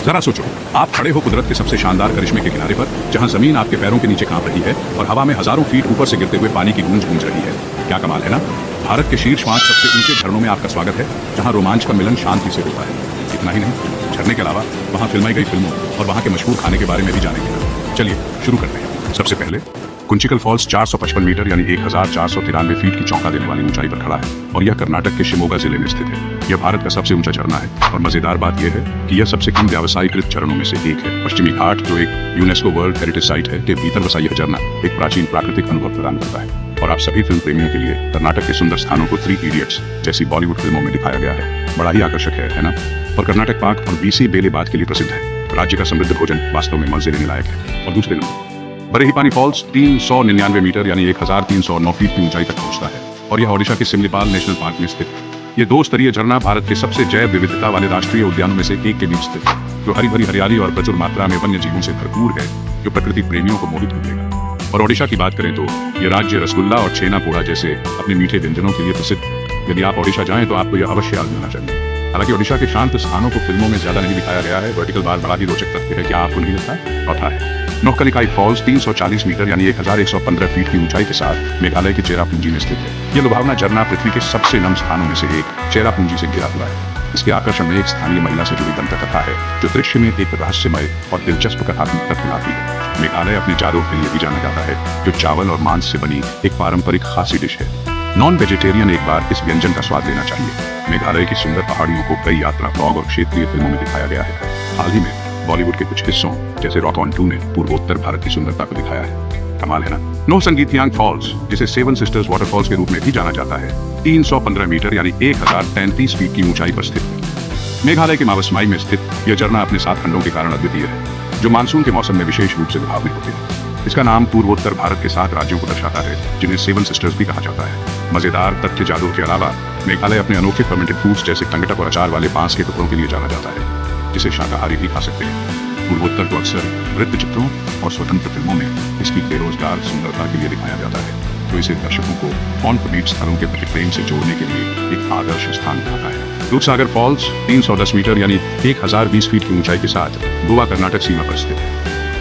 जरा सोचो, आप खड़े हो कुदरत के सबसे शानदार करिश्मे के किनारे पर, जहां जमीन आपके पैरों के नीचे कांप रही है और हवा में हजारों फीट ऊपर से गिरते हुए पानी की गूंज गूंज रही है। क्या कमाल है ना। भारत के शीर्ष 5 सबसे ऊंचे झरनों में आपका स्वागत है, जहां रोमांच का मिलन शांति से होता है। इतना ही नहीं, झरने के अलावा वहां फिल्माई गई फिल्मों और वहां के मशहूर खाने के बारे में भी जानेंगे। चलिए शुरू करते हैं। सबसे पहले कुंचिकल फॉल्स 455 मीटर यानी 1493 फीट की चौंका देने वाली ऊंचाई पर खड़ा है और यह कर्नाटक के शिमोगा जिले में स्थित है। यह भारत का सबसे ऊंचा झरना है और मजेदार बात यह है कि यह सबसे कम व्यावसायिकृत झरनों में से एक है। पश्चिमी घाट, जो एक यूनेस्को वर्ल्ड हेरिटेज साइट है, के भीतर बसा यह झरना एक प्राचीन प्राकृतिक अनुभव प्रदान करता है और आप सभी फिल्म प्रेमियों के लिए कर्नाटक के सुंदर स्थानों को 3 इडियट्स जैसी बॉलीवुड फिल्मों में दिखाया गया है। बड़ा ही आकर्षक है ना। और कर्नाटक पाक और बीसी बेले बात के लिए प्रसिद्ध है। राज्य का समृद्ध भोजन वास्तव में मजे लेने लायक है। और दूसरे नंबर बरेहिपानी फॉल्स 399 मीटर यानी 1309 फीट की ऊंचाई तक पहुंचता है और यह ओडिशा के सिमलीपाल नेशनल पार्क में स्थित है। ये 2 स्तरीय झरना भारत के सबसे जैव विविधता वाले राष्ट्रीय उद्यानों में से एक के बीच स्थित है, जो हरी भरी हरियाली और प्रचुर मात्रा में वन्य जीवों से भरपूर है, जो प्रकृति प्रेमियों को मोहित कर देगा। और ओडिशा की बात करें तो यह राज्य रसगुल्ला और छेना पोड़ा जैसे अपने मीठे व्यंजनों के लिए प्रसिद्ध है। यदि आप ओडिशा जाएं तो आपको यह अवश्य आजमाना चाहिए। हालांकि ओडिशा के शांत स्थानों को फिल्मों में ज्यादा नहीं दिखाया गया है। वर्टिकल बार बड़ा ही रोचक तथ्य है, क्या आपको नहीं लगता? चौथा है नोक्कलिकाई फॉल्स 340 मीटर यानी 1115 फीट की ऊंचाई के साथ मेघालय के चेरापूंजी में स्थित है। यह लुभावना झरना पृथ्वी के सबसे नम स्थानों में से एक चेरापूंजी से घिरा हुआ है। इसके आकर्षण में एक स्थानीय महिला से जुड़ी दंत कथा है, जो दृश्य में एक रहस्यमय और दिलचस्प कथात्मक तथ्य लाती है। मेघालय अपने जादू के लिए भी जाना जाता है, जो चावल और मांस से बनी एक पारंपरिक खासी डिश है। नॉन वेजिटेरियन एक बार इस व्यंजन का स्वाद लेना चाहिए। मेघालय की सुंदर पहाड़ियों को कई यात्रा ब्लॉग और क्षेत्रीय फिल्मों में दिखाया गया है। हाल ही में बॉलीवुड के कुछ हिस्सों जैसे रॉक ऑन 2 ने पूर्वोत्तर भारत की सुंदरता को दिखाया है। कमाल है ना। नो संगीतयांग फॉल्स, जिसे 7 सिस्टर्स वाटरफॉल्स के रूप में भी जाना जाता है, 315 मीटर यानी 1033 फीट की ऊंचाई पर स्थित है। मेघालय के मावसमाई में स्थित यह झरना अपने 7 खंडों के कारण अद्वितीय है, जो मानसून के मौसम में विशेष रूप से प्रभावित होते हैं। इसका नाम पूर्वोत्तर भारत के 7 राज्यों को दर्शाता है, जिन्हें 7 सिस्टर्स भी कहा जाता है। मजेदार तथ्य जादू के अलावा मेघालय अपने अनोखे फर्मेंटेड फूड्स जैसे टंगटक और अचार वाले बांस के टुकड़ों के लिए जाना जाता है, जिसे शाकाहारी भी खा सकते हैं। पूर्वोत्तर को अक्सर वृत्त चित्रों और स्वतंत्र फिल्मों में इसकी बेरोजगार सुंदरता के लिए दिखाया जाता है, जो इसे दर्शकों को ऑन बीच स्थलों के प्रति प्रेम से जोड़ने के लिए एक आदर्श स्थान दिखाता है। दूधसागर फॉल्स 310 मीटर यानी 1020 फीट की ऊंचाई के साथ गोवा कर्नाटक सीमा पर स्थित है।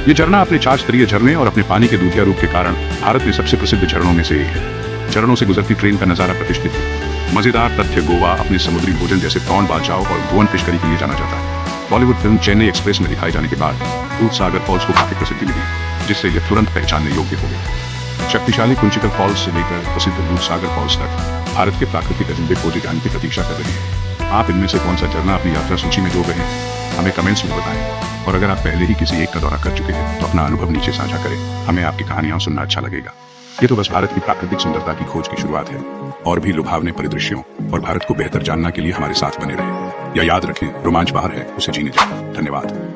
ये झरना अपने 4 स्तरीय झरने और अपने पानी के दूधिया रूप के कारण भारत में सबसे प्रसिद्ध झरनों में से एक है। झरनों से गुजरती ट्रेन का नजारा प्रतिष्ठित है। मजेदार तथ्य, गोवा अपने समुद्री भोजन जैसे प्रॉन बाचाओ और गोवन फिश करी के लिए जाना जाता है। बॉलीवुड फिल्म चेन्नई एक्सप्रेस में दिखाए जाने के बाद दूधसागर फॉल्स को काफी प्रसिद्धि मिली, जिससे यह तुरंत पहचानने योग्य हो गया। शक्तिशाली कुंचिकल फॉल्स से लेकर प्रसिद्ध दूधसागर फॉल्स तक भारत के प्राकृतिक अजूबे खोजे जाने की प्रतीक्षा कर रही है। आप इनमें से कौन सा झरना अपनी यात्रा सूची में जोड़ रहे हैं? हमें कमेंट्स में बताएं। और अगर आप पहले ही किसी एक का दौरा कर चुके हैं तो अपना अनुभव नीचे साझा करें। हमें आपकी कहानियां सुनना अच्छा लगेगा। ये तो बस भारत की प्राकृतिक सुंदरता की खोज की शुरुआत है। और भी लुभावने परिदृश्यों और भारत को बेहतर जानना के लिए हमारे साथ बने रहें। या याद रखें, रोमांच बाहर है, उसे जीने जाए। धन्यवाद।